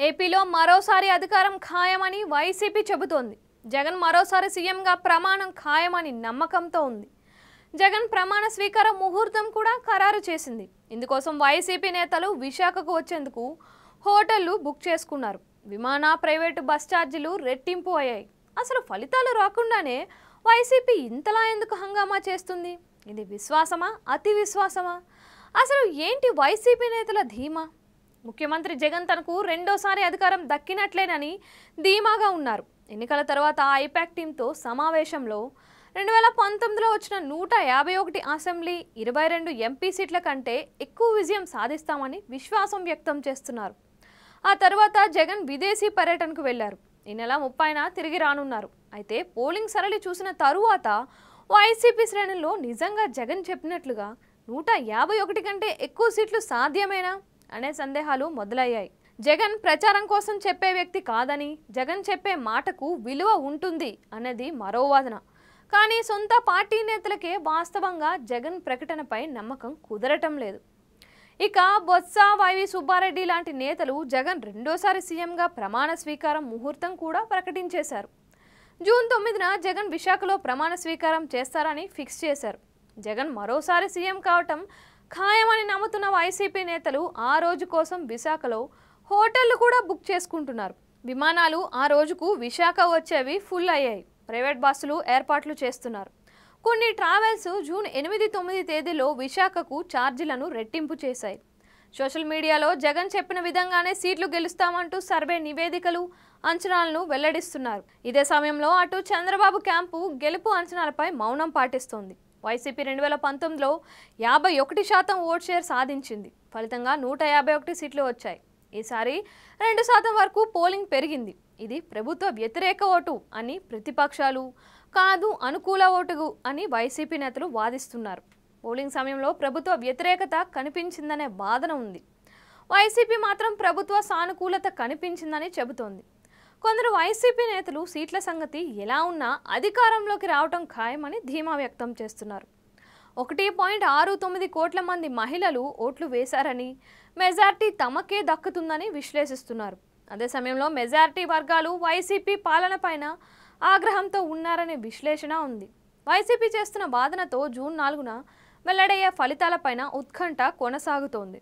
ఏపీలో మరోసారి అధికారం ఖాయమని వైసీపీ చెబుతోంది. జగన్ మరోసారి సీఎంగా ప్రమాణం ఖాయమని నమ్మకంతో ఉంది. జగన్ ప్రమాణ స్వీకార ముహూర్తం కూడా ఖరారు చేసింది. ఇందుకోసం వైసీపీ నేతలు విశాఖకు వచ్చేందుకు హోటళ్లు బుక్ చేసుకున్నారు. విమాన ప్రైవేటు బస్ ఛార్జీలు రెట్టింపు అయ్యాయి. అసలు ఫలితాలు రాకుండానే వైసీపీ ఇంతలా ఎందుకు హంగామా చేస్తుంది? ఇది విశ్వాసమా, అతి విశ్వాసమా? అసలు ఏంటి వైసీపీ నేతల ధీమా? ముఖ్యమంత్రి జగన్ తనకు రెండోసారి అధికారం దక్కినట్లేనని ధీమాగా ఉన్నారు. ఎన్నికల తర్వాత ఐపాక్ టీంతో సమావేశంలో 2019లో వచ్చిన 151 అసెంబ్లీ 22 ఎంపీ సీట్ల కంటే ఎక్కువ విజయం సాధిస్తామని విశ్వాసం వ్యక్తం చేస్తున్నారు. ఆ తర్వాత జగన్ విదేశీ పర్యటనకు వెళ్లారు. ఈ నెల 30న తిరిగి రానున్నారు. అయితే పోలింగ్ సరళి చూసిన తరువాత వైసీపీ శ్రేణుల్లో నిజంగా జగన్ చెప్పినట్లుగా 151 కంటే ఎక్కువ సీట్లు సాధ్యమేనా అనే సందేహాలు మొదలయ్యాయి. జగన్ ప్రచారం కోసం చెప్పే వ్యక్తి కాదని, జగన్ చెప్పే మాటకు విలువ ఉంటుంది అనేది మరో వాదన. కానీ సొంత పార్టీ నేతలకే వాస్తవంగా జగన్ ప్రకటనపై నమ్మకం కుదరటం లేదు. ఇక బొత్స, వైవి సుబ్బారెడ్డి లాంటి నేతలు జగన్ రెండోసారి సీఎంగా ప్రమాణ స్వీకారం ముహూర్తం కూడా ప్రకటించేశారు. జూన్ 9న జగన్ విశాఖలో ప్రమాణ స్వీకారం చేస్తారని ఫిక్స్ చేశారు. జగన్ మరోసారి సీఎం కావటం ఖాయమని నమ్ముతున్న వైసీపీ నేతలు ఆ రోజు కోసం విశాఖలో హోటళ్లు కూడా బుక్ చేసుకుంటున్నారు. విమానాలు ఆ రోజుకు విశాఖ వచ్చేవి ఫుల్ అయ్యాయి. ప్రైవేట్ బస్సులు ఏర్పాట్లు చేస్తున్నారు. కొన్ని ట్రావెల్స్ జూన్ 8, 9 తేదీలో విశాఖకు ఛార్జీలను రెట్టింపు చేశాయి. సోషల్ మీడియాలో జగన్ చెప్పిన విధంగానే సీట్లు గెలుస్తామంటూ సర్వే నివేదికలు, అంచనాలను వెల్లడిస్తున్నారు. ఇదే సమయంలో అటు చంద్రబాబు క్యాంపు గెలుపు అంచనాలపై మౌనం పాటిస్తోంది. వైసీపీ 2019లో 51% ఓట్ షేర్ సాధించింది. ఫలితంగా 151 సీట్లు వచ్చాయి. ఈసారి 2% వరకు పోలింగ్ పెరిగింది. ఇది ప్రభుత్వ వ్యతిరేక ఓటు అని ప్రతిపక్షాలు, కాదు అనుకూల ఓటు అని వైసీపీ నేతలు వాదిస్తున్నారు. పోలింగ్ సమయంలో ప్రభుత్వ వ్యతిరేకత కనిపించిందనే వాదన ఉంది. వైసీపీ మాత్రం ప్రభుత్వ సానుకూలత కనిపించిందని చెబుతోంది. కొందరు వైసీపీ నేతలు సీట్ల సంగతి ఎలా ఉన్నా అధికారంలోకి రావటం ఖాయమని ధీమా వ్యక్తం చేస్తున్నారు. 1.69 కోట్ల మంది మహిళలు ఓట్లు వేశారని, మెజార్టీ తమకే దక్కుతుందని విశ్లేషిస్తున్నారు. అదే సమయంలో మెజార్టీ వర్గాలు వైసీపీ పాలనపైన ఆగ్రహంతో ఉన్నారనే విశ్లేషణ ఉంది. వైసీపీ చేస్తున్న వాదనతో జూన్ 4న వెల్లడయ్యే ఫలితాలపైన ఉత్కంఠ కొనసాగుతోంది.